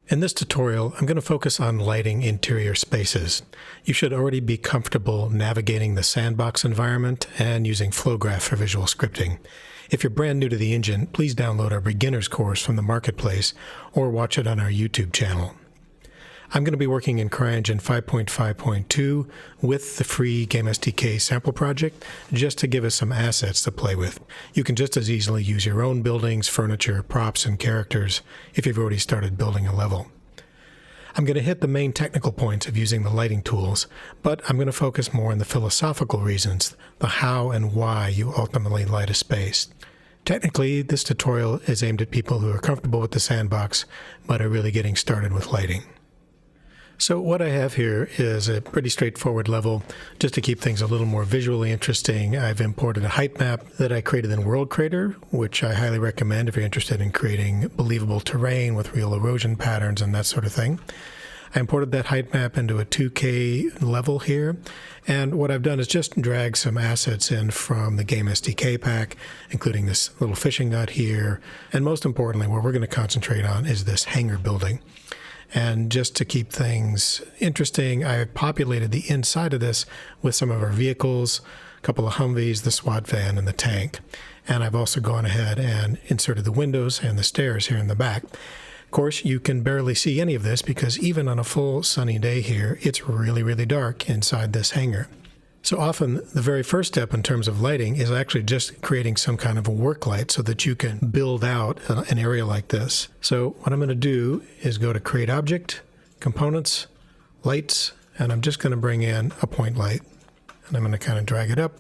In this tutorial, I'm going to focus on lighting interior spaces. You should already be comfortable navigating the sandbox environment and using FlowGraph for visual scripting. If you're brand new to the engine, please download our beginner's course from the Marketplace or watch it on our YouTube channel. I'm going to be working in CRYENGINE 5.5.2 with the free GameSDK Sample Project just to give us some assets to play with. You can just as easily use your own buildings, furniture, props, and characters if you've already started building a level. I'm going to hit the main technical points of using the lighting tools, but I'm going to focus more on the philosophical reasons, the how and why you ultimately light a space. Technically, this tutorial is aimed at people who are comfortable with the sandbox, but are really getting started with lighting. So what I have here is a pretty straightforward level. Just to keep things a little more visually interesting, I've imported a height map that I created in World Creator, which I highly recommend if you're interested in creating believable terrain with real erosion patterns and that sort of thing. I imported that height map into a 2K level here, and what I've done is just drag some assets in from the GameSDK pack, including this little fishing hut here, and most importantly, what we're going to concentrate on is this hangar building. And just to keep things interesting, I populated the inside of this with some of our vehicles, a couple of Humvees, the SWAT van, and the tank. And I've also gone ahead and inserted the windows and the stairs here in the back. Of course, you can barely see any of this because even on a full sunny day here, it's really, really dark inside this hangar. So often, the very first step in terms of lighting is actually just creating some kind of a work light so that you can build out an area like this. So what I'm going to do is go to Create Object, Components, Lights, and I'm just going to bring in a point light. And I'm going to kind of drag it up.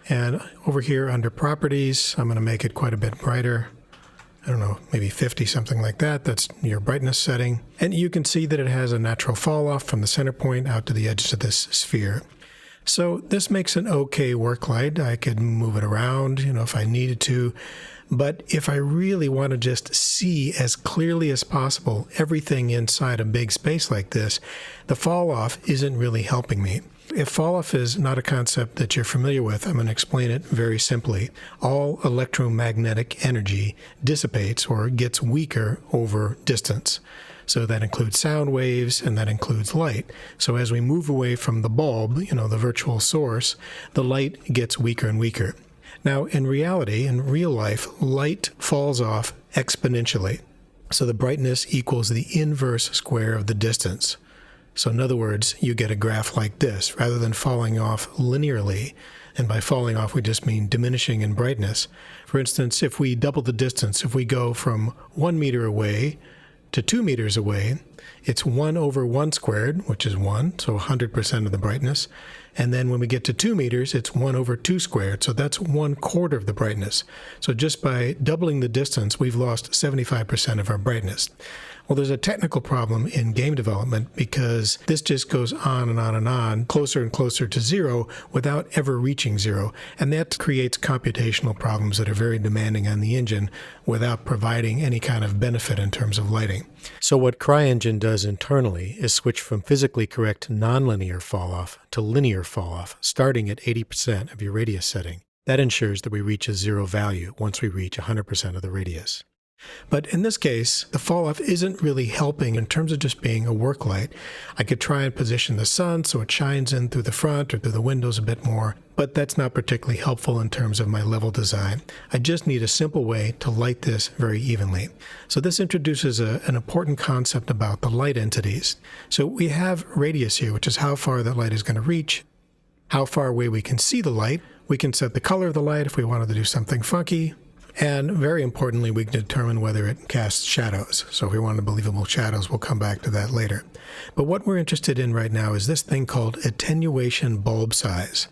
And over here under Properties, I'm going to make it quite a bit brighter. I don't know, maybe 50, something like that. That's your brightness setting. And you can see that it has a natural fall off from the center point out to the edges of this sphere. So this makes an okay work light. I could move it around, if I needed to. But if I really want to just see as clearly as possible everything inside a big space like this, the fall off isn't really helping me. If fall off is not a concept that you're familiar with, I'm going to explain it very simply. All electromagnetic energy dissipates or gets weaker over distance. So that includes sound waves and that includes light. So as we move away from the bulb, the virtual source, the light gets weaker and weaker. Now, in reality, in real life, light falls off exponentially. So the brightness equals the inverse square of the distance. So in other words, you get a graph like this rather than falling off linearly. And by falling off, we just mean diminishing in brightness. For instance, if we double the distance, if we go from 1 meter away to 2 meters away, it's 1 over 1 squared, which is 1, so 100% of the brightness. And then when we get to 2 meters, it's 1 over 2 squared, so that's 1/4 of the brightness. So just by doubling the distance, we've lost 75% of our brightness. Well, there's a technical problem in game development because this just goes on and on and on, closer and closer to zero without ever reaching zero. And that creates computational problems that are very demanding on the engine without providing any kind of benefit in terms of lighting. So what CRYENGINE does internally is switch from physically correct nonlinear falloff to linear falloff, starting at 80% of your radius setting. That ensures that we reach a zero value once we reach 100% of the radius. But in this case, the fall-off isn't really helping in terms of just being a work light. I could try and position the sun so it shines in through the front or through the windows a bit more, but that's not particularly helpful in terms of my level design. I just need a simple way to light this very evenly. So this introduces an important concept about the light entities. So we have radius here, which is how far that light is going to reach, how far away we can see the light. We can set the color of the light if we wanted to do something funky. And very importantly, we can determine whether it casts shadows. So if we want believable shadows, we'll come back to that later. But what we're interested in right now is this thing called attenuation bulb size.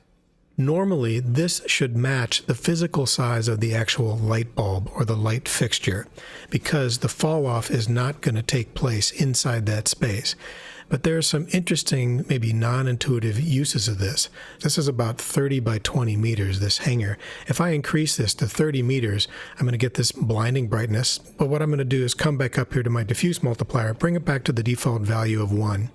Normally, this should match the physical size of the actual light bulb or the light fixture because the fall off is not going to take place inside that space. But there are some interesting, maybe non-intuitive uses of this. This is about 30 by 20 meters, this hangar. If I increase this to 30 meters, I'm going to get this blinding brightness. But what I'm going to do is come back up here to my diffuse multiplier, bring it back to the default value of 1.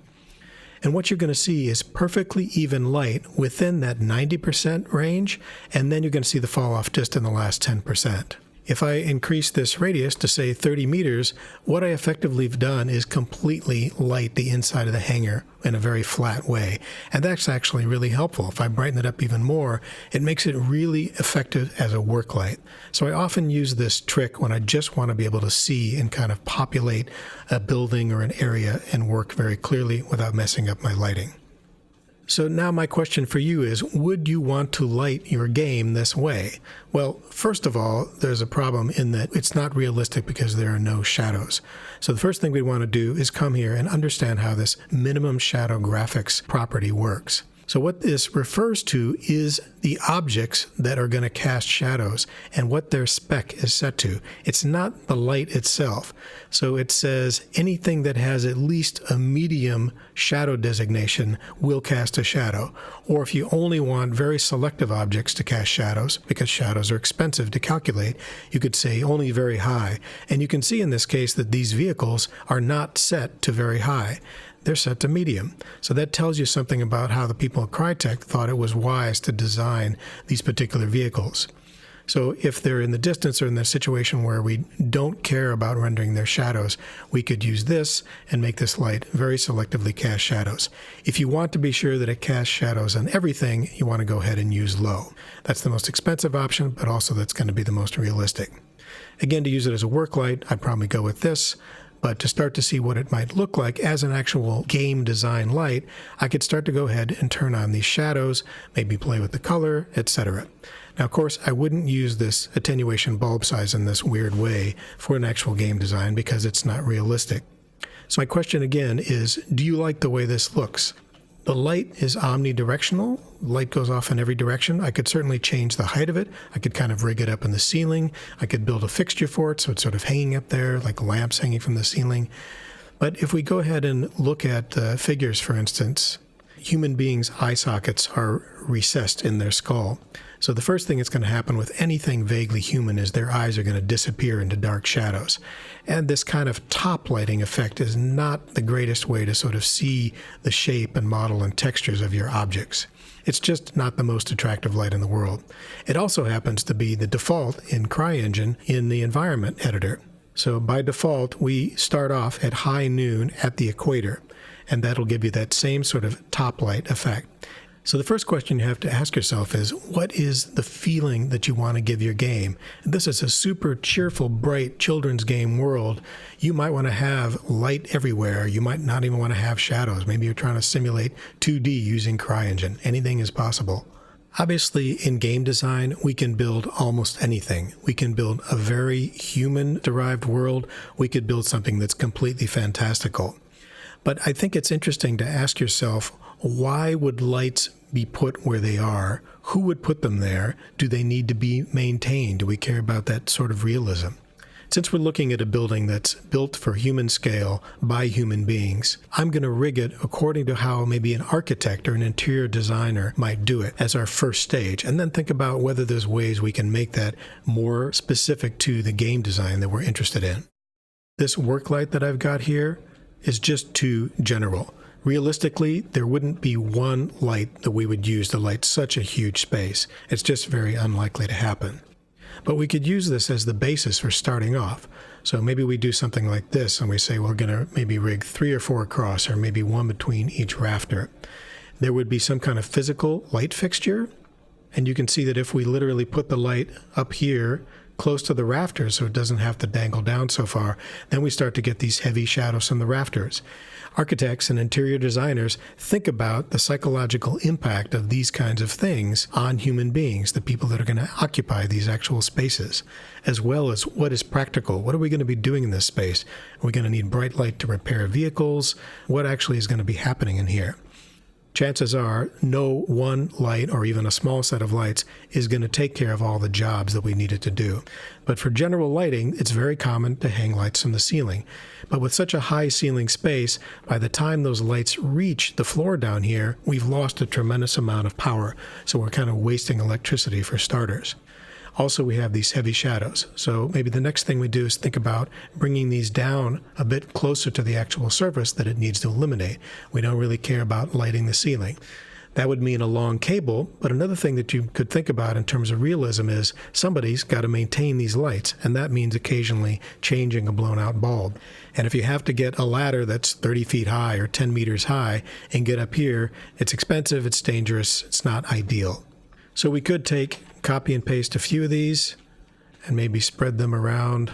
And what you're going to see is perfectly even light within that 90% range, and then you're going to see the fall off just in the last 10%. If I increase this radius to say 30 meters, what I effectively have done is completely light the inside of the hangar in a very flat way. And that's actually really helpful. If I brighten it up even more, it makes it really effective as a work light. So I often use this trick when I just want to be able to see and kind of populate a building or an area and work very clearly without messing up my lighting. So now my question for you is, would you want to light your game this way? Well, first of all, there's a problem in that it's not realistic because there are no shadows. So the first thing we want to do is come here and understand how this minimum shadow graphics property works. So what this refers to is the objects that are going to cast shadows and what their spec is set to. It's not the light itself. So it says anything that has at least a medium shadow designation will cast a shadow. Or if you only want very selective objects to cast shadows, because shadows are expensive to calculate, you could say only very high. And you can see in this case that these vehicles are not set to very high. They're set to medium. So that tells you something about how the people at Crytek thought it was wise to design these particular vehicles. So if they're in the distance or in the situation where we don't care about rendering their shadows, we could use this and make this light very selectively cast shadows. If you want to be sure that it casts shadows on everything, you want to go ahead and use low. That's the most expensive option, but also that's going to be the most realistic. Again, to use it as a work light, I'd probably go with this. But to start to see what it might look like as an actual game design light, I could start to go ahead and turn on these shadows, maybe play with the color, etc. Now, of course, I wouldn't use this attenuation bulb size in this weird way for an actual game design because it's not realistic. So my question again is, do you like the way this looks? The light is omnidirectional. Light goes off in every direction. I could certainly change the height of it. I could kind of rig it up in the ceiling. I could build a fixture for it so it's sort of hanging up there like lamps hanging from the ceiling. But if we go ahead and look at figures, for instance, human beings' eye sockets are recessed in their skull. So the first thing that's going to happen with anything vaguely human is their eyes are going to disappear into dark shadows. And this kind of top lighting effect is not the greatest way to sort of see the shape and model and textures of your objects. It's just not the most attractive light in the world. It also happens to be the default in CryEngine in the environment editor. So by default, we start off at high noon at the equator, and that'll give you that same sort of top light effect. So the first question you have to ask yourself is, what is the feeling that you want to give your game? And this is a super cheerful, bright children's game world. You might want to have light everywhere. You might not even want to have shadows. Maybe you're trying to simulate 2D using CryEngine. Anything is possible. Obviously, in game design, we can build almost anything. We can build a very human-derived world. We could build something that's completely fantastical. But I think it's interesting to ask yourself, why would lights be put where they are? Who would put them there? Do they need to be maintained? Do we care about that sort of realism? Since we're looking at a building that's built for human scale by human beings, I'm going to rig it according to how maybe an architect or an interior designer might do it as our first stage, and then think about whether there's ways we can make that more specific to the game design that we're interested in. This work light that I've got here is just too general. Realistically, there wouldn't be one light that we would use to light such a huge space. It's just very unlikely to happen. But we could use this as the basis for starting off. So maybe we do something like this and we say we're going to maybe rig 3 or 4 across, or maybe one between each rafter. There would be some kind of physical light fixture, and you can see that if we literally put the light up here close to the rafters so it doesn't have to dangle down so far, then we start to get these heavy shadows from the rafters. Architects and interior designers think about the psychological impact of these kinds of things on human beings, the people that are going to occupy these actual spaces, as well as what is practical. What are we going to be doing in this space? Are we going to need bright light to repair vehicles? What actually is going to be happening in here? Chances are no one light or even a small set of lights is going to take care of all the jobs that we needed to do. But for general lighting, it's very common to hang lights from the ceiling. But with such a high ceiling space, by the time those lights reach the floor down here, we've lost a tremendous amount of power. So we're kind of wasting electricity for starters. Also, we have these heavy shadows. So maybe the next thing we do is think about bringing these down a bit closer to the actual surface that it needs to illuminate. We don't really care about lighting the ceiling. That would mean a long cable, but another thing that you could think about in terms of realism is somebody's got to maintain these lights, and that means occasionally changing a blown-out bulb. And if you have to get a ladder that's 30 feet high or 10 meters high and get up here, it's expensive, it's dangerous, it's not ideal. So we could copy and paste a few of these and maybe spread them around.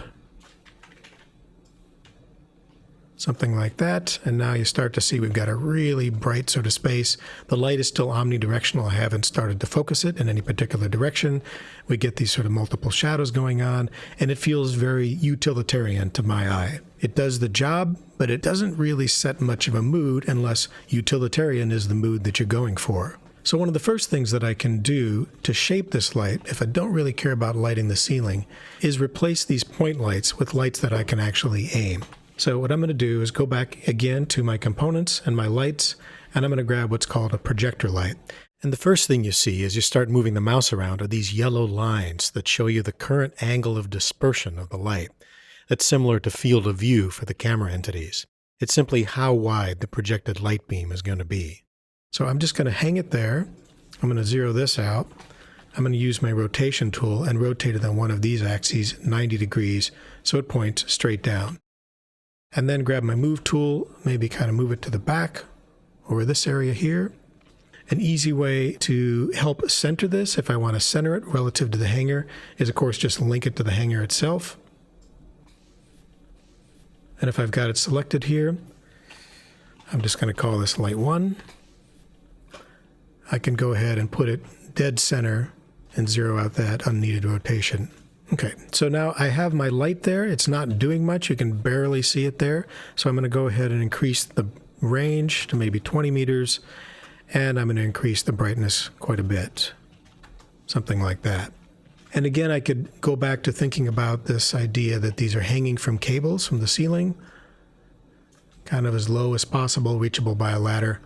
Something like that, and now you start to see we've got a really bright sort of space. The light is still omnidirectional. I haven't started to focus it in any particular direction. We get these sort of multiple shadows going on, and it feels very utilitarian to my eye. It does the job, but it doesn't really set much of a mood unless utilitarian is the mood that you're going for. So one of the first things that I can do to shape this light, if I don't really care about lighting the ceiling, is replace these point lights with lights that I can actually aim. So what I'm going to do is go back again to my components and my lights, and I'm going to grab what's called a projector light. And the first thing you see as you start moving the mouse around are these yellow lines that show you the current angle of dispersion of the light. That's similar to field of view for the camera entities. It's simply how wide the projected light beam is going to be. So I'm just going to hang it there. I'm going to zero this out. I'm going to use my rotation tool and rotate it on one of these axes 90 degrees so it points straight down. And then grab my move tool, maybe kind of move it to the back over this area here. An easy way to help center this, if I want to center it relative to the hanger, is of course just link it to the hanger itself. And if I've got it selected here, I'm just going to call this light 1. I can go ahead and put it dead center and zero out that unneeded rotation. Okay, so now I have my light there. It's not doing much. You can barely see it there. So I'm going to go ahead and increase the range to maybe 20 meters, and I'm going to increase the brightness quite a bit, something like that. And again, I could go back to thinking about this idea that these are hanging from cables from the ceiling, kind of as low as possible, reachable by a ladder.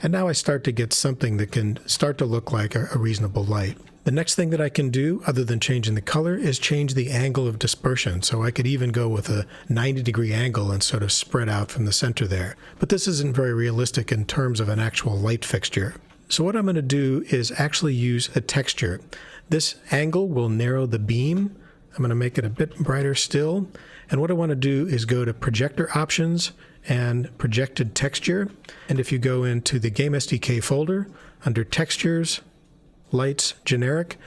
And now I start to get something that can start to look like a reasonable light. The next thing that I can do, other than changing the color, is change the angle of dispersion. So I could even go with a 90-degree angle and sort of spread out from the center there. But this isn't very realistic in terms of an actual light fixture. So what I'm going to do is actually use a texture. This angle will narrow the beam. I'm going to make it a bit brighter still. And what I want to do is go to Projector Options and Projected Texture. And if you go into the GameSDK folder, under Textures, Lights, Generic,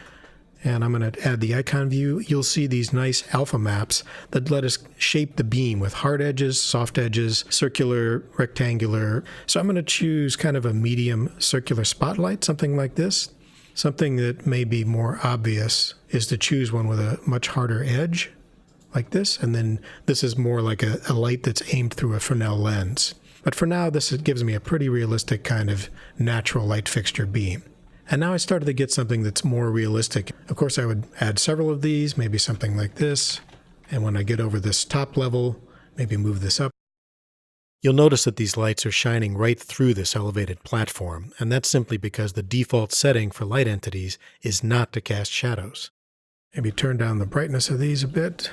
and I'm going to add the icon view, you'll see these nice alpha maps that let us shape the beam with hard edges, soft edges, circular, rectangular. So I'm going to choose kind of a medium circular spotlight, something like this. Something that may be more obvious is to choose one with a much harder edge, like this, and then this is more like a light that's aimed through a Fresnel lens. But for now, this gives me a pretty realistic kind of natural light fixture beam. And now I started to get something that's more realistic. Of course, I would add several of these, maybe something like this. And when I get over this top level, maybe move this up. You'll notice that these lights are shining right through this elevated platform, and that's simply because the default setting for light entities is not to cast shadows. Maybe turn down the brightness of these a bit.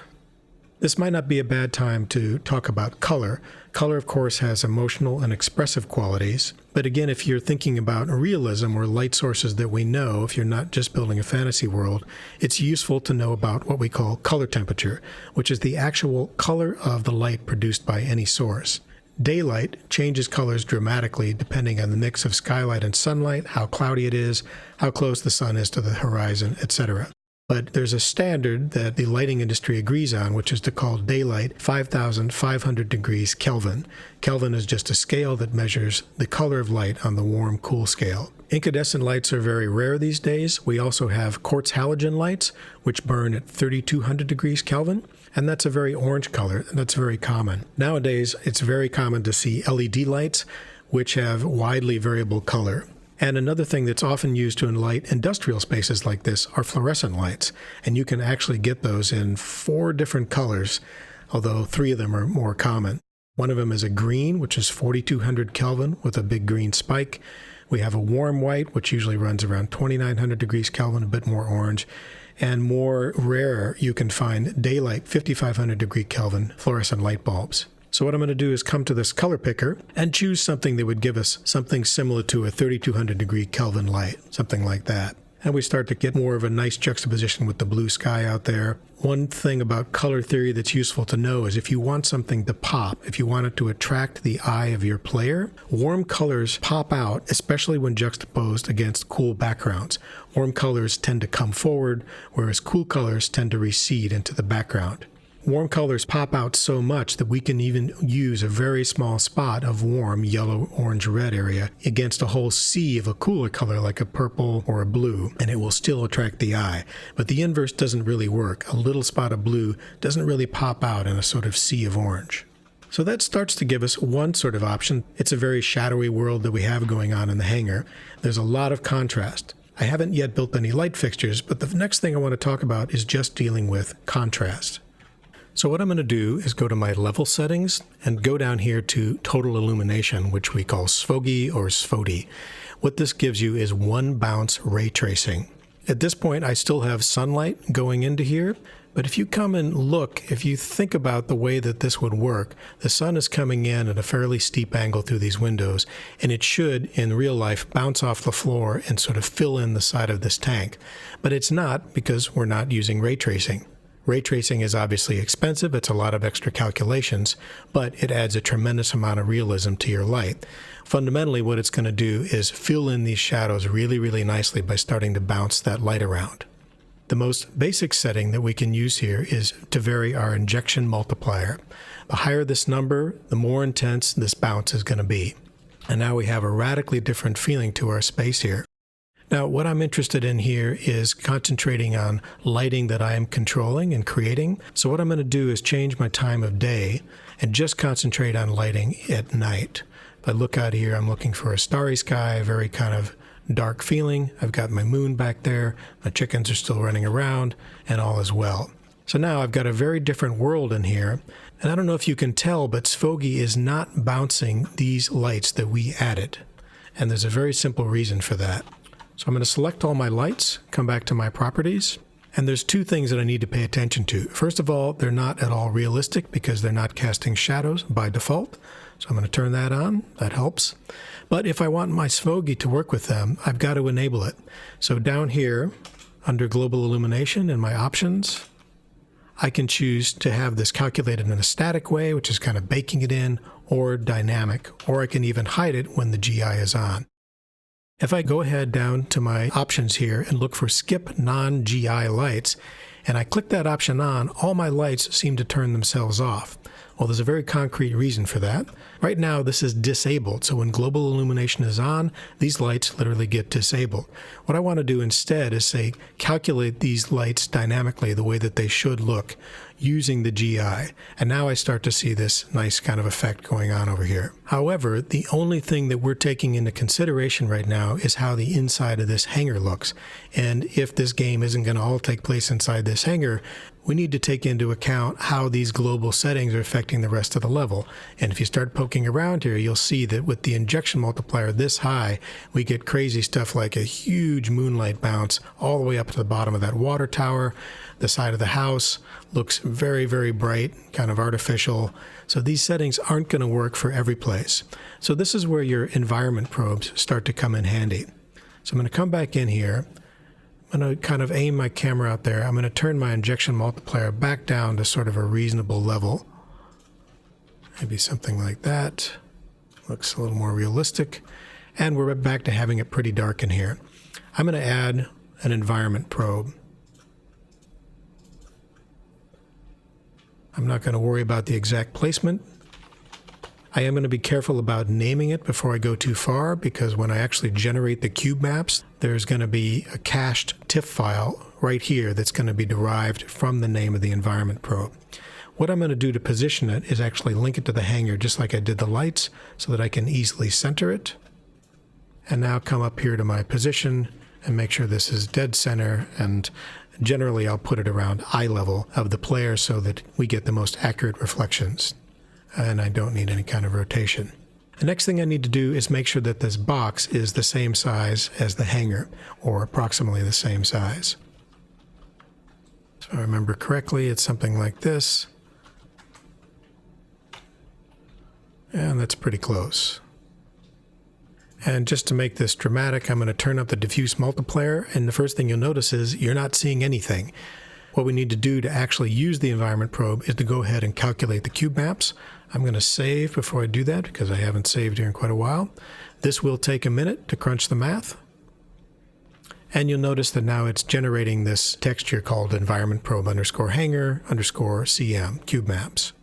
This might not be a bad time to talk about color. Color, of course, has emotional and expressive qualities. But again, if you're thinking about realism or light sources that we know, if you're not just building a fantasy world, it's useful to know about what we call color temperature, which is the actual color of the light produced by any source. Daylight changes colors dramatically depending on the mix of skylight and sunlight, how cloudy it is, how close the sun is to the horizon, etc. But there's a standard that the lighting industry agrees on, which is to call daylight 5,500 degrees Kelvin. Kelvin is just a scale that measures the color of light on the warm-cool scale. Incandescent lights are very rare these days. We also have quartz halogen lights, which burn at 3,200 degrees Kelvin, and that's a very orange color, and that's very common. Nowadays, it's very common to see LED lights, which have widely variable color. And another thing that's often used to enlight industrial spaces like this are fluorescent lights. And you can actually get those in 4 different colors, although 3 of them are more common. One of them is a green, which is 4,200 Kelvin with a big green spike. We have a warm white, which usually runs around 2,900 degrees Kelvin, a bit more orange. And more rare, you can find daylight 5,500 degree Kelvin fluorescent light bulbs. So what I'm going to do is come to this color picker and choose something that would give us something similar to a 3200 degree Kelvin light, something like that. And we start to get more of a nice juxtaposition with the blue sky out there. One thing about color theory that's useful to know is if you want something to pop, if you want it to attract the eye of your player, warm colors pop out, especially when juxtaposed against cool backgrounds. Warm colors tend to come forward, whereas cool colors tend to recede into the background. Warm colors pop out so much that we can even use a very small spot of warm yellow, orange, red area against a whole sea of a cooler color like a purple or a blue, and it will still attract the eye. But the inverse doesn't really work. A little spot of blue doesn't really pop out in a sort of sea of orange. So that starts to give us one sort of option. It's a very shadowy world that we have going on in the hangar. There's a lot of contrast. I haven't yet built any light fixtures, but the next thing I want to talk about is just dealing with contrast. So what I'm going to do is go to my level settings and go down here to total illumination, which we call SVOGI or SVOGI. What this gives you is one bounce ray tracing. At this point, I still have sunlight going into here, but if you come and look, if you think about the way that this would work, the sun is coming in at a fairly steep angle through these windows, and it should, in real life, bounce off the floor and sort of fill in the side of this tank. But it's not, because we're not using ray tracing. Ray tracing is obviously expensive, it's a lot of extra calculations, but it adds a tremendous amount of realism to your light. Fundamentally, what it's going to do is fill in these shadows really, really nicely by starting to bounce that light around. The most basic setting that we can use here is to vary our injection multiplier. The higher this number, the more intense this bounce is going to be. And now we have a radically different feeling to our space here. Now, what I'm interested in here is concentrating on lighting that I am controlling and creating. So what I'm going to do is change my time of day and just concentrate on lighting at night. If I look out here, I'm looking for a starry sky, very kind of dark feeling. I've got my moon back there, my chickens are still running around, and all is well. So now I've got a very different world in here, and I don't know if you can tell, but SVOGI is not bouncing these lights that we added. And there's a very simple reason for that. So I'm going to select all my lights, come back to my properties, and there's two things that I need to pay attention to. First of all, they're not at all realistic because they're not casting shadows by default. So I'm going to turn that on. That helps. But if I want my SVOGI to work with them, I've got to enable it. So down here, under Global Illumination in my options, I can choose to have this calculated in a static way, which is kind of baking it in, or dynamic, or I can even hide it when the GI is on. If I go ahead down to my options here and look for skip non-GI lights, and I click that option on, all my lights seem to turn themselves off. Well, there's a very concrete reason for that. Right now, this is disabled, so when global illumination is on, these lights literally get disabled. What I want to do instead is say, calculate these lights dynamically the way that they should look using the GI. And now I start to see this nice kind of effect going on over here. However, the only thing that we're taking into consideration right now is how the inside of this hangar looks. And if this game isn't going to all take place inside this hangar, we need to take into account how these global settings are affecting the rest of the level. And if you start poking around here, you'll see that with the injection multiplier this high, we get crazy stuff like a huge moonlight bounce all the way up to the bottom of that water tower. The side of the house looks very, very bright, kind of artificial. So these settings aren't going to work for every place. So this is where your environment probes start to come in handy. So I'm going to come back in here. I'm going to kind of aim my camera out there. I'm going to turn my injection multiplier back down to sort of a reasonable level. Maybe something like that. Looks a little more realistic. And we're back to having it pretty dark in here. I'm going to add an environment probe. I'm not going to worry about the exact placement. I am going to be careful about naming it before I go too far, because when I actually generate the cube maps, there's going to be a cached TIFF file right here that's going to be derived from the name of the environment probe. What I'm going to do to position it is actually link it to the hangar just like I did the lights so that I can easily center it. And now come up here to my position and make sure this is dead center, and generally I'll put it around eye level of the player so that we get the most accurate reflections. And I don't need any kind of rotation. The next thing I need to do is make sure that this box is the same size as the hangar, or approximately the same size. So I remember correctly, it's something like this. And that's pretty close. And just to make this dramatic, I'm going to turn up the diffuse multiplier, and the first thing you'll notice is you're not seeing anything. What we need to do to actually use the environment probe is to go ahead and calculate the cube maps. I'm going to save before I do that because I haven't saved here in quite a while. This will take a minute to crunch the math. And you'll notice that now it's generating this texture called environment probe underscore hangar underscore CM cube maps.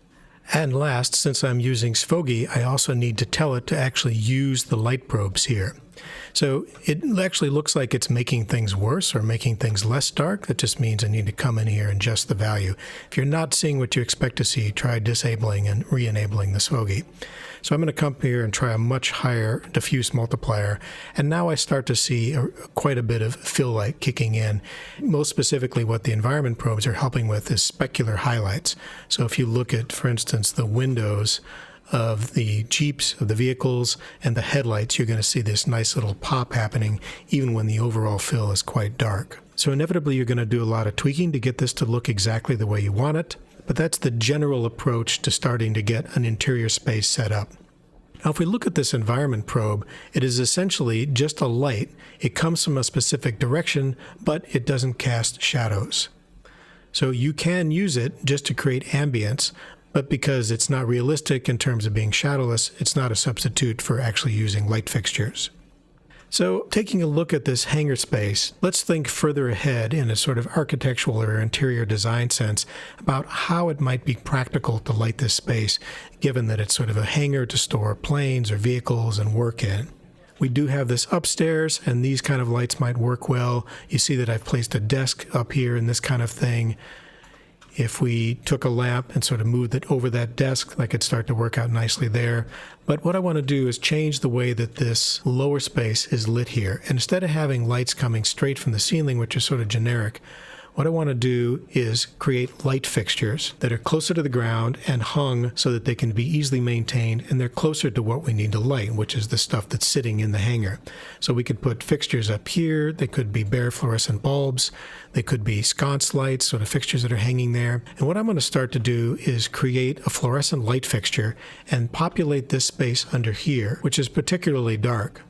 And last, since I'm using SVOGI, I also need to tell it to actually use the light probes here. So it actually looks like it's making things worse or making things less dark. That just means I need to come in here and adjust the value. If you're not seeing what you expect to see, try disabling and re-enabling the SVOGI. So I'm going to come here and try a much higher diffuse multiplier. And now I start to see quite a bit of fill light kicking in. Most specifically, what the environment probes are helping with is specular highlights. So if you look at, for instance, the windows of the Jeeps, of the vehicles, and the headlights, you're going to see this nice little pop happening even when the overall fill is quite dark. So inevitably you're going to do a lot of tweaking to get this to look exactly the way you want it, but that's the general approach to starting to get an interior space set up. Now if we look at this environment probe, it is essentially just a light. It comes from a specific direction, but it doesn't cast shadows. So you can use it just to create ambience, but because it's not realistic in terms of being shadowless, it's not a substitute for actually using light fixtures. So taking a look at this hangar space, let's think further ahead in a sort of architectural or interior design sense about how it might be practical to light this space, given that it's sort of a hangar to store planes or vehicles and work in. We do have this upstairs, and these kind of lights might work well. You see that I've placed a desk up here and this kind of thing. If we took a lamp and sort of moved it over that desk, that could start to work out nicely there. But what I want to do is change the way that this lower space is lit here. And instead of having lights coming straight from the ceiling, which is sort of generic, what I want to do is create light fixtures that are closer to the ground and hung so that they can be easily maintained, and they're closer to what we need to light, which is the stuff that's sitting in the hangar. So we could put fixtures up here. They could be bare fluorescent bulbs. They could be sconce lights, sort of fixtures that are hanging there. And what I'm going to start to do is create a fluorescent light fixture and populate this space under here, which is particularly dark.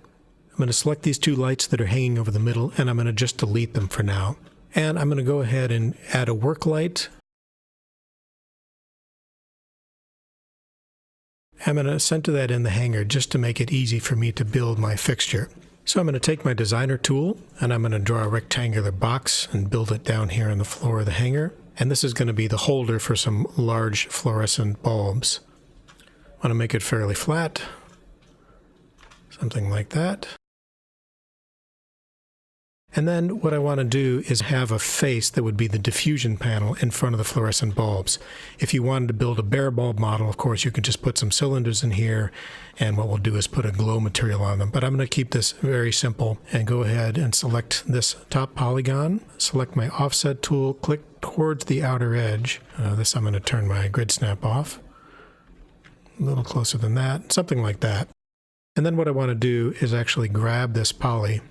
I'm going to select these two lights that are hanging over the middle, and I'm going to just delete them for now. And I'm going to go ahead and add a work light. I'm going to center that in the hangar just to make it easy for me to build my fixture. So I'm going to take my designer tool and I'm going to draw a rectangular box and build it down here on the floor of the hangar. And this is going to be the holder for some large fluorescent bulbs. I want to make it fairly flat, something like that. And then what I want to do is have a face that would be the diffusion panel in front of the fluorescent bulbs. If you wanted to build a bare bulb model, of course, you could just put some cylinders in here, and what we'll do is put a glow material on them. But I'm going to keep this very simple and go ahead and select this top polygon, select my offset tool, click towards the outer edge. This I'm going to turn my grid snap off. A little closer than that, something like that. And then what I want to do is actually grab this poly,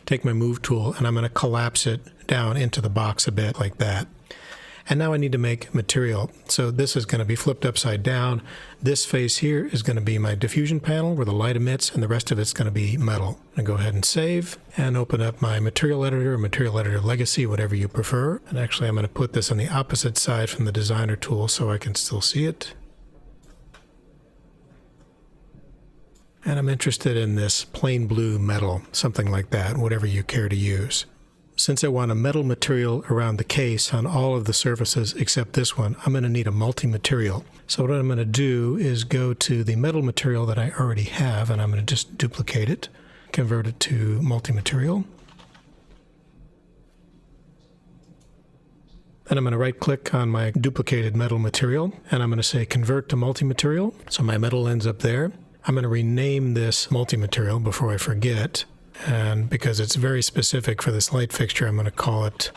take my move tool, and I'm going to collapse it down into the box a bit like that. And now I need to make material. So this is going to be flipped upside down. This face here is going to be my diffusion panel where the light emits, and the rest of it's going to be metal. I'm going to go ahead and save and open up my material editor, or material editor legacy, whatever you prefer. And actually I'm going to put this on the opposite side from the designer tool so I can still see it. And I'm interested in this plain blue metal, something like that, whatever you care to use. Since I want a metal material around the case on all of the surfaces except this one, I'm going to need a multi-material. So what I'm going to do is go to the metal material that I already have, and I'm going to just duplicate it, convert it to multi-material. Then I'm going to right-click on my duplicated metal material, and I'm going to say Convert to Multi-Material. So my metal ends up there. I'm going to rename this multi-material before I forget, and because it's very specific for this light fixture, I'm going to call it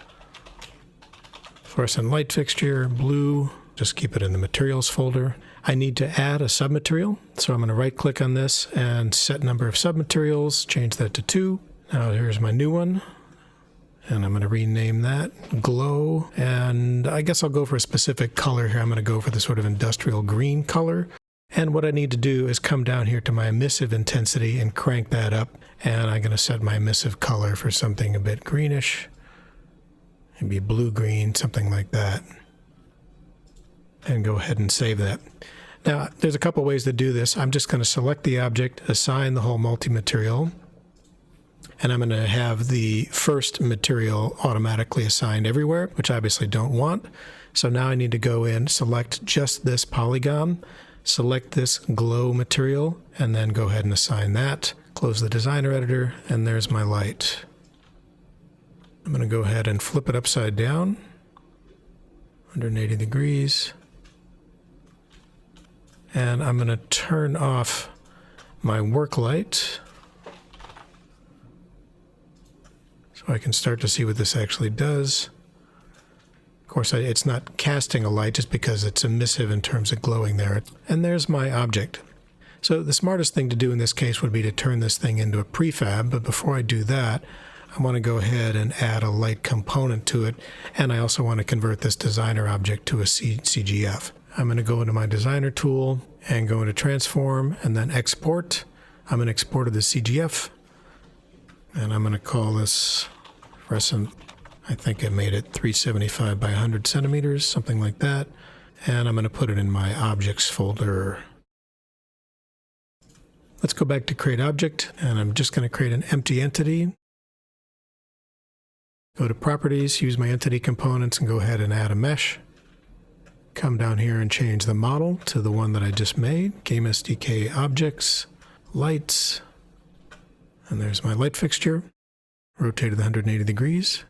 Fluorescent Light Fixture, Blue. Just keep it in the Materials folder. I need to add a submaterial, so I'm going to right-click on this and set number of submaterials, change that to 2. Now here's my new one, and I'm going to rename that Glow, and I guess I'll go for a specific color here. I'm going to go for the sort of industrial green color. And what I need to do is come down here to my emissive intensity and crank that up. And I'm going to set my emissive color for something a bit greenish. Maybe blue-green, something like that. And go ahead and save that. Now, there's a couple ways to do this. I'm just going to select the object, assign the whole multi-material, and I'm going to have the first material automatically assigned everywhere, which I obviously don't want. So now I need to go in, select just this polygon, select this glow material, and then go ahead and assign that. Close the designer editor, and there's my light. I'm going to go ahead and flip it upside down, 180 degrees. And I'm going to turn off my work light so I can start to see what this actually does. Of course, it's not casting a light just because it's emissive in terms of glowing there. And there's my object. So the smartest thing to do in this case would be to turn this thing into a prefab. But before I do that, I want to go ahead and add a light component to it. And I also want to convert this designer object to a CGF. I'm going to go into my designer tool and go into transform and then export. I'm going to export to the CGF. And I'm going to call this fluorescent. I think I made it 375 by 100 centimeters, something like that. And I'm going to put it in my objects folder. Let's go back to create object, and I'm just going to create an empty entity. Go to properties, use my entity components, and go ahead and add a mesh. Come down here and change the model to the one that I just made. GameSDK objects, lights, and there's my light fixture. Rotate it 180 degrees.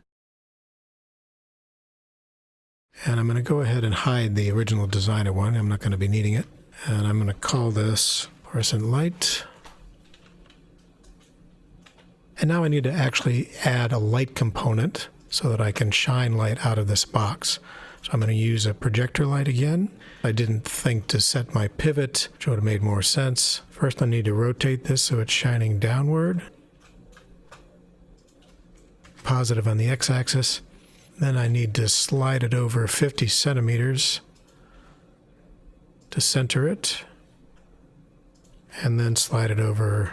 And I'm going to go ahead and hide the original designer one. I'm not going to be needing it. And I'm going to call this fluorescent light. And now I need to actually add a light component so that I can shine light out of this box. So I'm going to use a projector light again. I didn't think to set my pivot, which would have made more sense. First I need to rotate this so it's shining downward. Positive on the x-axis. Then I need to slide it over 50 centimeters to center it. And then slide it over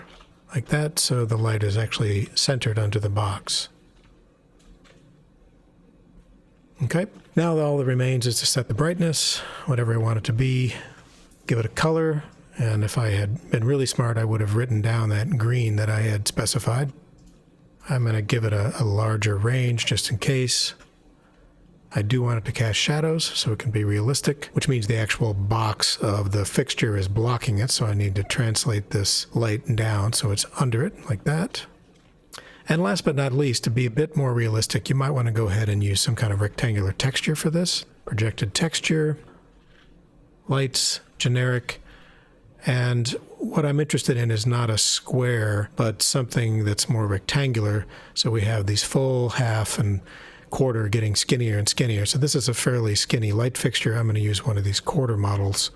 like that so the light is actually centered onto the box. Okay, now all that remains is to set the brightness, whatever I want it to be, give it a color, and if I had been really smart, I would have written down that green that I had specified. I'm going to give it a larger range just in case. I do want it to cast shadows so it can be realistic, which means the actual box of the fixture is blocking it, so I need to translate this light down so it's under it, like that. And last but not least, to be a bit more realistic, you might want to go ahead and use some kind of rectangular texture for this. Projected texture, lights, generic, and what I'm interested in is not a square, but something that's more rectangular. So we have these full, half, and quarter getting skinnier and skinnier. So this is a fairly skinny light fixture. I'm going to use one of these quarter models.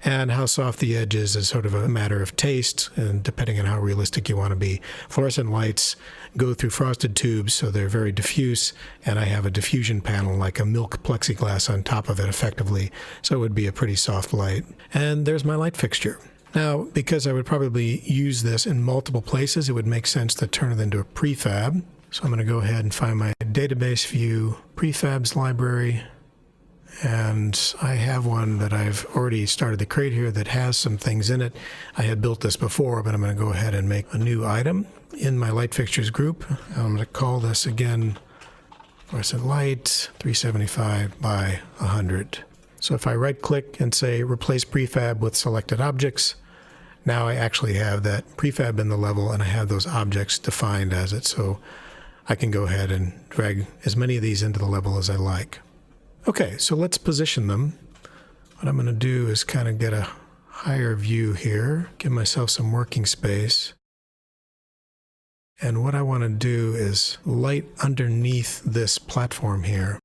And how soft the edge is sort of a matter of taste, and depending on how realistic you want to be. Fluorescent lights go through frosted tubes, so they're very diffuse, and I have a diffusion panel like a milk plexiglass on top of it effectively, so it would be a pretty soft light. And there's my light fixture. Now, because I would probably use this in multiple places, it would make sense to turn it into a prefab. So I'm going to go ahead and find my database view prefabs library. And I have one that I've already started to create here that has some things in it. I had built this before, but I'm going to go ahead and make a new item in my light fixtures group. I'm going to call this again fluorescent light 375 by 100. So if I right click and say replace prefab with selected objects, now I actually have that prefab in the level and I have those objects defined as it. So I can go ahead and drag as many of these into the level as I like. Okay, so let's position them. What I'm going to do is kind of get a higher view here, give myself some working space. And what I want to do is light underneath this platform here.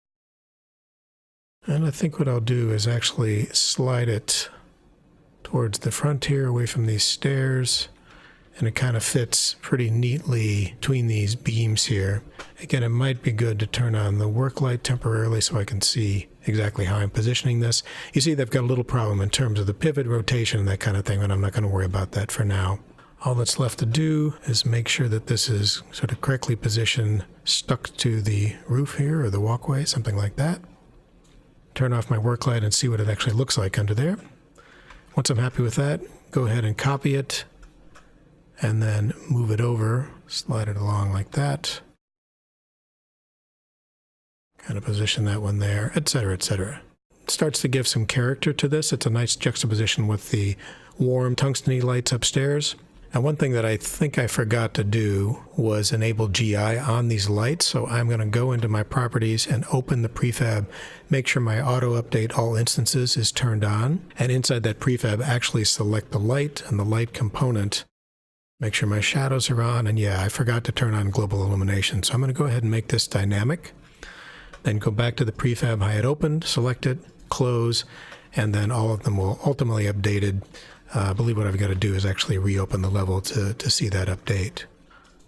And I think what I'll do is actually slide it towards the front here, away from these stairs. And it kind of fits pretty neatly between these beams here. Again, it might be good to turn on the work light temporarily so I can see exactly how I'm positioning this. You see they've got a little problem in terms of the pivot, rotation, and that kind of thing, but I'm not going to worry about that for now. All that's left to do is make sure that this is sort of correctly positioned, stuck to the roof here, or the walkway, something like that. Turn off my work light and see what it actually looks like under there. Once I'm happy with that, go ahead and copy it, and then move it over, slide it along like that. Kind of position that one there, etc., etc. It starts to give some character to this. It's a nice juxtaposition with the warm tungsten lights upstairs. And one thing that I think I forgot to do was enable GI on these lights. So I'm going to go into my properties and open the prefab, make sure my auto update all instances is turned on. And inside that prefab, actually select the light and the light component. Make sure my shadows are on. And yeah, I forgot to turn on global illumination. So I'm going to go ahead and make this dynamic. Then go back to the prefab I had opened, select it, close, and then all of them will ultimately updated. I believe what I've got to do is actually reopen the level to see that update.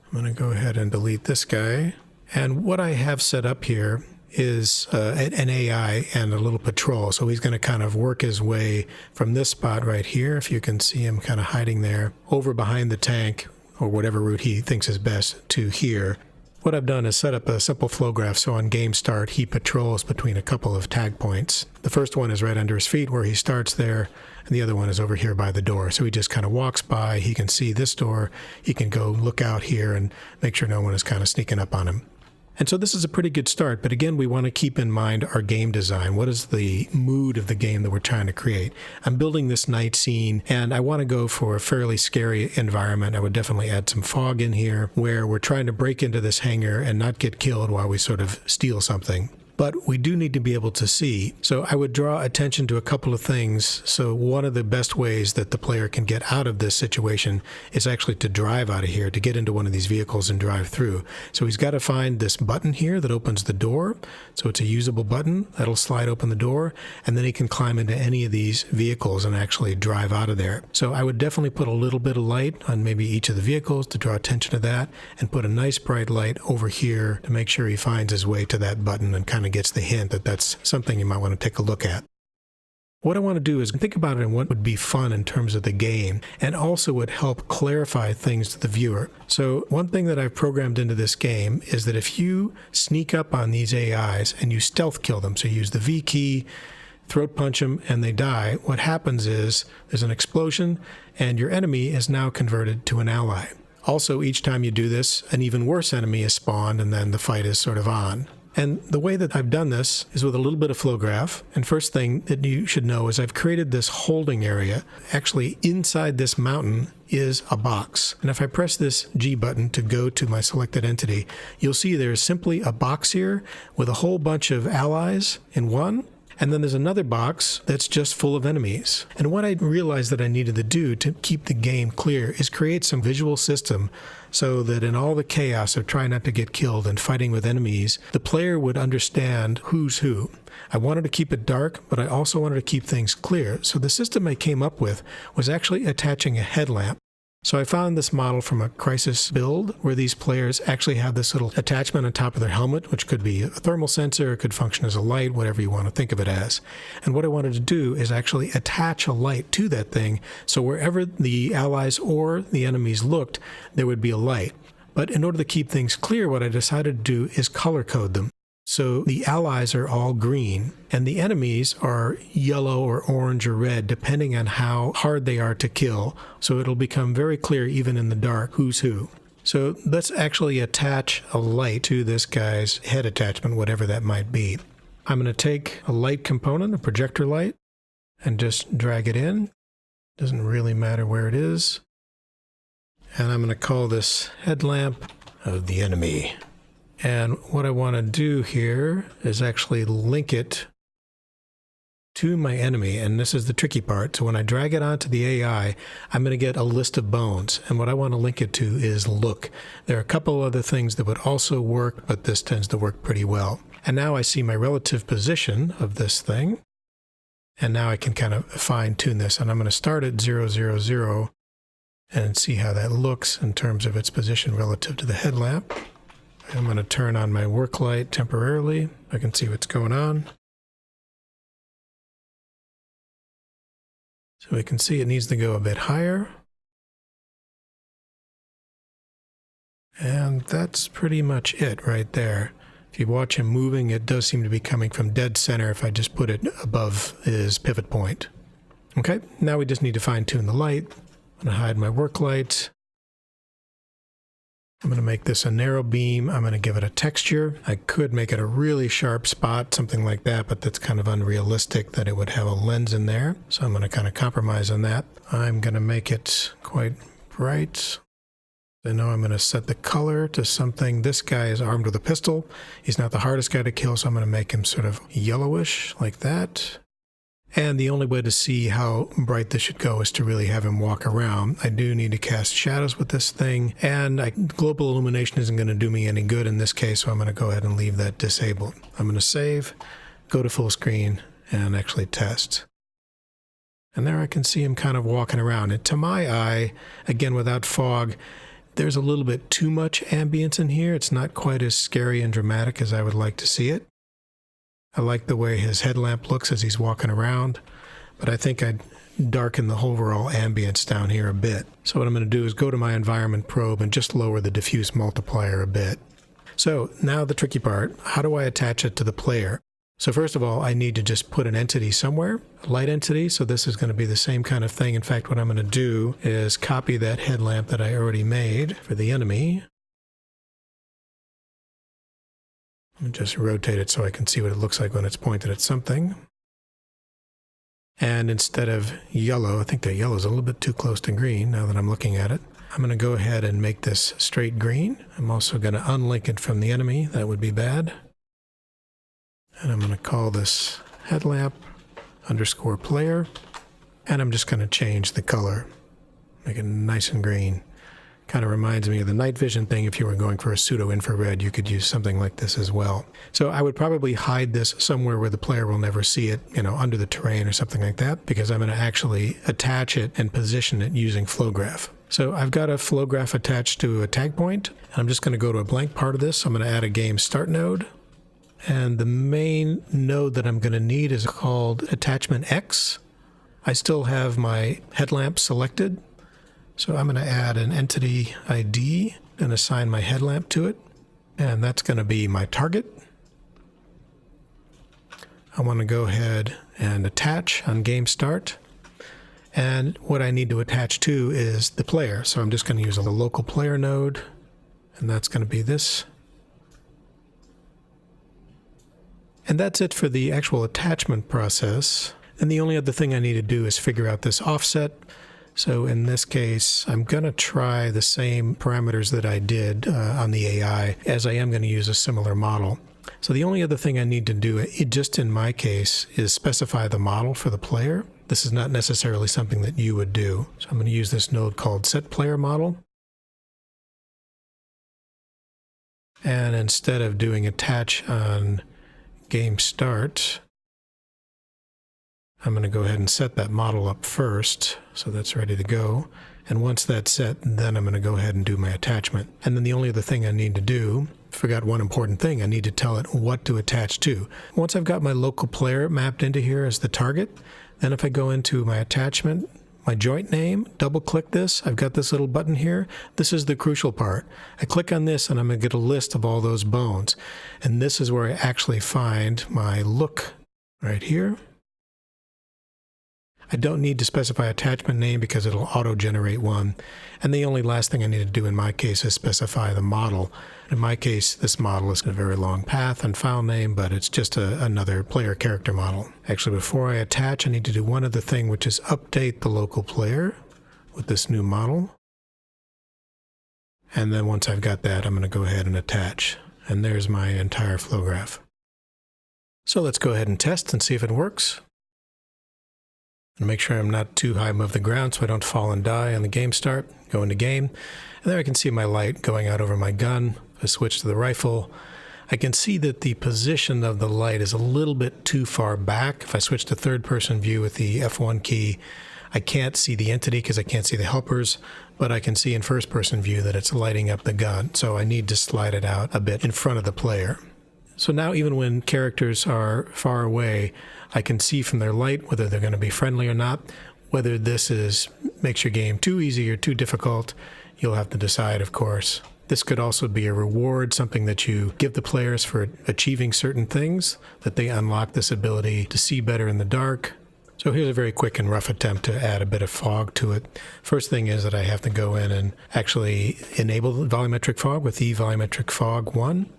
I'm going to go ahead and delete this guy. And what I have set up here is an AI and a little patrol. So he's going to kind of work his way from this spot right here, if you can see him kind of hiding there, over behind the tank, or whatever route he thinks is best, to here. What I've done is set up a simple flow graph, so on game start he patrols between a couple of tag points. The first one is right under his feet where he starts there, and the other one is over here by the door. So he just kind of walks by, he can see this door, he can go look out here and make sure no one is kind of sneaking up on him. And so this is a pretty good start, but again, we want to keep in mind our game design. What is the mood of the game that we're trying to create? I'm building this night scene, and I want to go for a fairly scary environment. I would definitely add some fog in here, where we're trying to break into this hangar and not get killed while we sort of steal something. But we do need to be able to see. So I would draw attention to a couple of things. So one of the best ways that the player can get out of this situation is actually to drive out of here, to get into one of these vehicles and drive through. So he's got to find this button here that opens the door. So it's a usable button that'll slide open the door, and then he can climb into any of these vehicles and actually drive out of there. So I would definitely put a little bit of light on maybe each of the vehicles to draw attention to that, and put a nice bright light over here to make sure he finds his way to that button and kind of gets the hint that that's something you might want to take a look at. What I want to do is think about it and what would be fun in terms of the game, and also would help clarify things to the viewer. So one thing that I've programmed into this game is that if you sneak up on these AIs and you stealth kill them, so you use the V key, throat punch them, and they die, what happens is there's an explosion and your enemy is now converted to an ally. Also, each time you do this, an even worse enemy is spawned, and then the fight is sort of on. And the way that I've done this is with a little bit of flow graph. And first thing that you should know is I've created this holding area. Actually, inside this mountain is a box. And if I press this G button to go to my selected entity, you'll see there's simply a box here with a whole bunch of allies in one. And then there's another box that's just full of enemies. And what I realized that I needed to do to keep the game clear is create some visual system so that in all the chaos of trying not to get killed and fighting with enemies, the player would understand who's who. I wanted to keep it dark, but I also wanted to keep things clear. So the system I came up with was actually attaching a headlamp. So I found this model from a Crysis build where these players actually have this little attachment on top of their helmet, which could be a thermal sensor, it could function as a light, whatever you want to think of it as. And what I wanted to do is actually attach a light to that thing, so wherever the allies or the enemies looked, there would be a light. But in order to keep things clear, what I decided to do is color code them. So the allies are all green, and the enemies are yellow or orange or red, depending on how hard they are to kill. So it'll become very clear, even in the dark, who's who. So let's actually attach a light to this guy's head attachment, whatever that might be. I'm going to take a light component, a projector light, and just drag it in. Doesn't really matter where it is. And I'm going to call this headlamp of the enemy. And what I want to do here is actually link it to my enemy, and this is the tricky part. So when I drag it onto the AI, I'm going to get a list of bones, and what I want to link it to is look. There are a couple other things that would also work, but this tends to work pretty well. And now I see my relative position of this thing, and now I can kind of fine-tune this, and I'm going to start at 0, 0, 0 and see how that looks in terms of its position relative to the headlamp. I'm going to turn on my work light temporarily. I can see what's going on. So we can see it needs to go a bit higher. And that's pretty much it right there. If you watch him moving, it does seem to be coming from dead center if I just put it above his pivot point. Okay, now we just need to fine-tune the light. I'm going to hide my work light. I'm going to make this a narrow beam. I'm going to give it a texture. I could make it a really sharp spot, something like that, but that's kind of unrealistic that it would have a lens in there. So I'm going to kind of compromise on that. I'm going to make it quite bright. I know I'm going to set the color to something. This guy is armed with a pistol. He's not the hardest guy to kill, so I'm going to make him sort of yellowish like that. And the only way to see how bright this should go is to really have him walk around. I do need to cast shadows with this thing, and global illumination isn't going to do me any good in this case, so I'm going to go ahead and leave that disabled. I'm going to save, go to full screen, and actually test. And there I can see him kind of walking around. And to my eye, again without fog, there's a little bit too much ambience in here. It's not quite as scary and dramatic as I would like to see it. I like the way his headlamp looks as he's walking around, but I think I'd darken the overall ambience down here a bit. So what I'm going to do is go to my environment probe and just lower the diffuse multiplier a bit. So now the tricky part, how do I attach it to the player? So first of all, I need to just put an entity somewhere, a light entity, so this is going to be the same kind of thing. In fact, what I'm going to do is copy that headlamp that I already made for the enemy. And just rotate it so I can see what it looks like when it's pointed at something. And instead of yellow, I think the yellow is a little bit too close to green now that I'm looking at it. I'm going to go ahead and make this straight green. I'm also going to unlink it from the enemy. That would be bad. And I'm going to call this headlamp underscore player. And I'm just going to change the color. Make it nice and green. Kind of reminds me of the night vision thing. If you were going for a pseudo infrared, you could use something like this as well. So I would probably hide this somewhere where the player will never see it, under the terrain or something like that, because I'm going to actually attach it and position it using flow graph. So I've got a flow graph attached to a tag point, and I'm just going to go to a blank part of this. I'm going to add a game start node. And the main node that I'm going to need is called attachment X. I still have my headlamp selected. So I'm going to add an entity ID and assign my headlamp to it. And that's going to be my target. I want to go ahead and attach on game start. And what I need to attach to is the player. So I'm just going to use a local player node. And that's going to be this. And that's it for the actual attachment process. And the only other thing I need to do is figure out this offset. So in this case, I'm going to try the same parameters that I did on the AI, as I am going to use a similar model. So the only other thing I need to do, just in my case, is specify the model for the player. This is not necessarily something that you would do. So I'm going to use this node called setPlayerModel. And instead of doing attach on game start, I'm going to go ahead and set that model up first, so that's ready to go. And once that's set, then I'm going to go ahead and do my attachment. And then the only other thing I need to do, forgot one important thing, I need to tell it what to attach to. Once I've got my local player mapped into here as the target, then if I go into my attachment, my joint name, double click this, I've got this little button here. This is the crucial part. I click on this and I'm going to get a list of all those bones. And this is where I actually find my look right here. I don't need to specify attachment name because it'll auto-generate one. And the only last thing I need to do in my case is specify the model. In my case, this model is a very long path and file name, but it's just another player character model. Actually, before I attach, I need to do one other thing, which is update the local player with this new model. And then once I've got that, I'm going to go ahead and attach. And there's my entire flow graph. So let's go ahead and test and see if it works. And make sure I'm not too high above the ground so I don't fall and die on the game start. Go into game. And there I can see my light going out over my gun. If I switch to the rifle, I can see that the position of the light is a little bit too far back. If I switch to third-person view with the F1 key, I can't see the entity because I can't see the helpers, but I can see in first-person view that it's lighting up the gun. So I need to slide it out a bit in front of the player. So now even when characters are far away, I can see from their light whether they're going to be friendly or not. Whether this makes your game too easy or too difficult, you'll have to decide, of course. This could also be a reward, something that you give the players for achieving certain things, that they unlock this ability to see better in the dark. So here's a very quick and rough attempt to add a bit of fog to it. First thing is that I have to go in and actually enable the volumetric fog with the volumetric fog 1.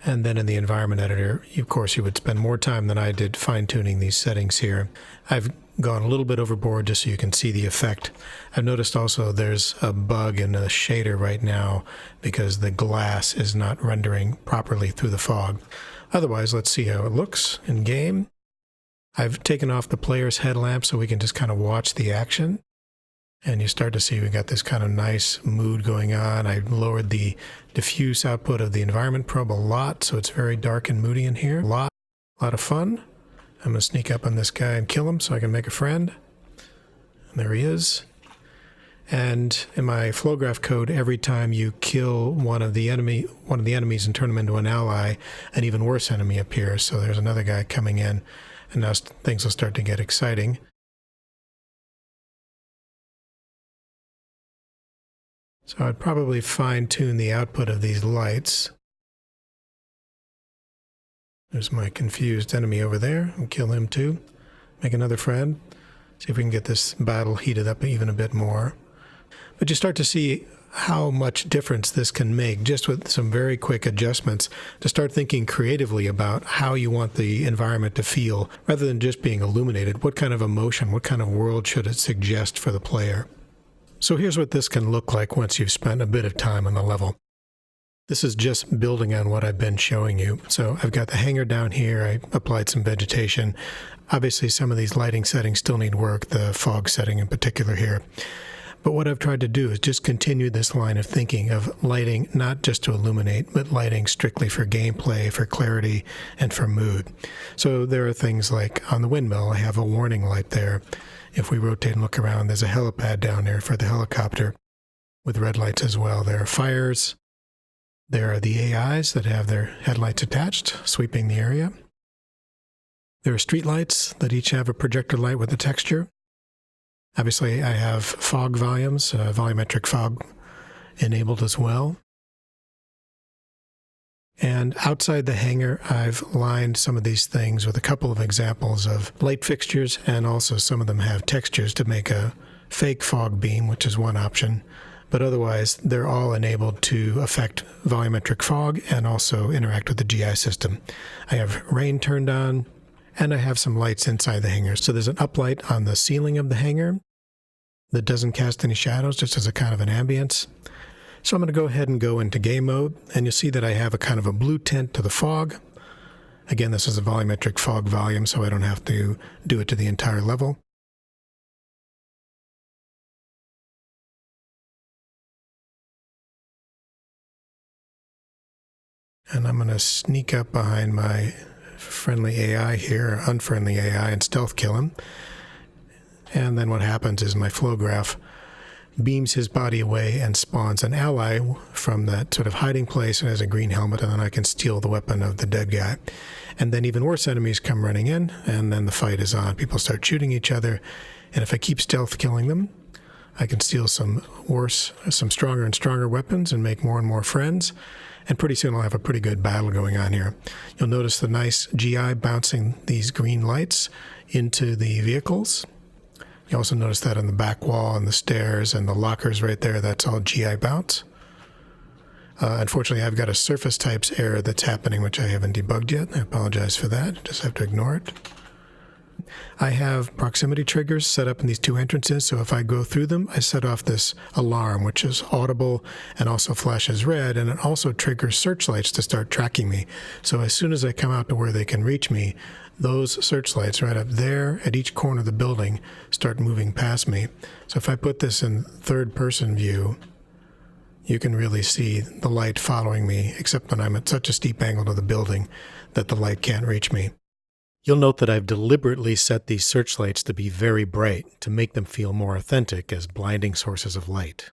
And then in the environment editor, of course, you would spend more time than I did fine-tuning these settings here. I've gone a little bit overboard just so you can see the effect. I've noticed also there's a bug in the shader right now because the glass is not rendering properly through the fog. Otherwise, let's see how it looks in game. I've taken off the player's headlamp so we can just kind of watch the action. And you start to see we got this kind of nice mood going on. I lowered the diffuse output of the environment probe a lot, so it's very dark and moody in here. A lot of fun. I'm going to sneak up on this guy and kill him so I can make a friend. And there he is. And in my flow graph code, every time you kill one of the enemies and turn them into an ally, an even worse enemy appears. So there's another guy coming in, and now things will start to get exciting. So I'd probably fine-tune the output of these lights. There's my confused enemy over there. I'll kill him too. Make another friend. See if we can get this battle heated up even a bit more. But you start to see how much difference this can make just with some very quick adjustments to start thinking creatively about how you want the environment to feel rather than just being illuminated. What kind of emotion, what kind of world should it suggest for the player? So here's what this can look like once you've spent a bit of time on the level. This is just building on what I've been showing you. So I've got the hangar down here. I applied some vegetation. Obviously, some of these lighting settings still need work, the fog setting in particular here. But what I've tried to do is just continue this line of thinking of lighting not just to illuminate, but lighting strictly for gameplay, for clarity, and for mood. So there are things like on the windmill, I have a warning light there. If we rotate and look around, there's a helipad down there for the helicopter with red lights as well. There are fires. There are the AIs that have their headlights attached, sweeping the area. There are street lights that each have a projector light with a texture. Obviously, I have fog volumes, volumetric fog enabled as well. And outside the hangar, I've lined some of these things with a couple of examples of light fixtures, and also some of them have textures to make a fake fog beam, which is one option. But otherwise, they're all enabled to affect volumetric fog and also interact with the GI system. I have rain turned on, and I have some lights inside the hangar. So there's an uplight on the ceiling of the hangar that doesn't cast any shadows, just as a kind of an ambience. So I'm going to go ahead and go into game mode, and you'll see that I have a kind of a blue tint to the fog. Again, this is a volumetric fog volume, so I don't have to do it to the entire level. And I'm going to sneak up behind my friendly AI here, or unfriendly AI, and stealth kill him. And then what happens is my flow graph beams his body away and spawns an ally from that sort of hiding place and has a green helmet, and then I can steal the weapon of the dead guy. And then even worse enemies come running in, and then the fight is on. People start shooting each other, and if I keep stealth killing them, I can steal some stronger and stronger weapons and make more and more friends. And pretty soon I'll have a pretty good battle going on here. You'll notice the nice GI bouncing these green lights into the vehicles. You also notice that on the back wall and the stairs and the lockers right there, that's all GI bounce. Unfortunately, I've got a surface types error that's happening, which I haven't debugged yet. I apologize for that. Just have to ignore it. I have proximity triggers set up in these two entrances, so if I go through them, I set off this alarm, which is audible and also flashes red, and it also triggers searchlights to start tracking me. So as soon as I come out to where they can reach me, those searchlights right up there at each corner of the building start moving past me. So if I put this in third-person view, you can really see the light following me, except when I'm at such a steep angle to the building that the light can't reach me. You'll note that I've deliberately set these searchlights to be very bright to make them feel more authentic as blinding sources of light.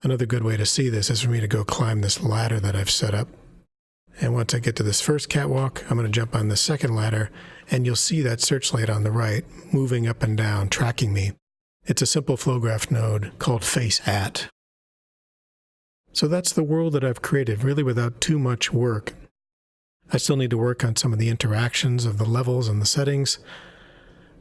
Another good way to see this is for me to go climb this ladder that I've set up. And once I get to this first catwalk, I'm going to jump on the second ladder, and you'll see that searchlight on the right moving up and down, tracking me. It's a simple flow graph node called face_at. So that's the world that I've created, really without too much work. I still need to work on some of the interactions of the levels and the settings,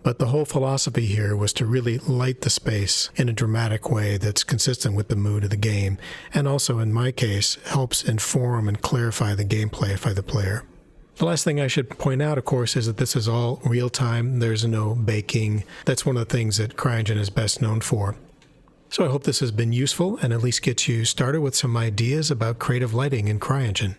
but the whole philosophy here was to really light the space in a dramatic way that's consistent with the mood of the game, and also, in my case, helps inform and clarify the gameplay for the player. The last thing I should point out, of course, is that this is all real-time. There's no baking. That's one of the things that CRYENGINE is best known for. So I hope this has been useful and at least gets you started with some ideas about creative lighting in CRYENGINE.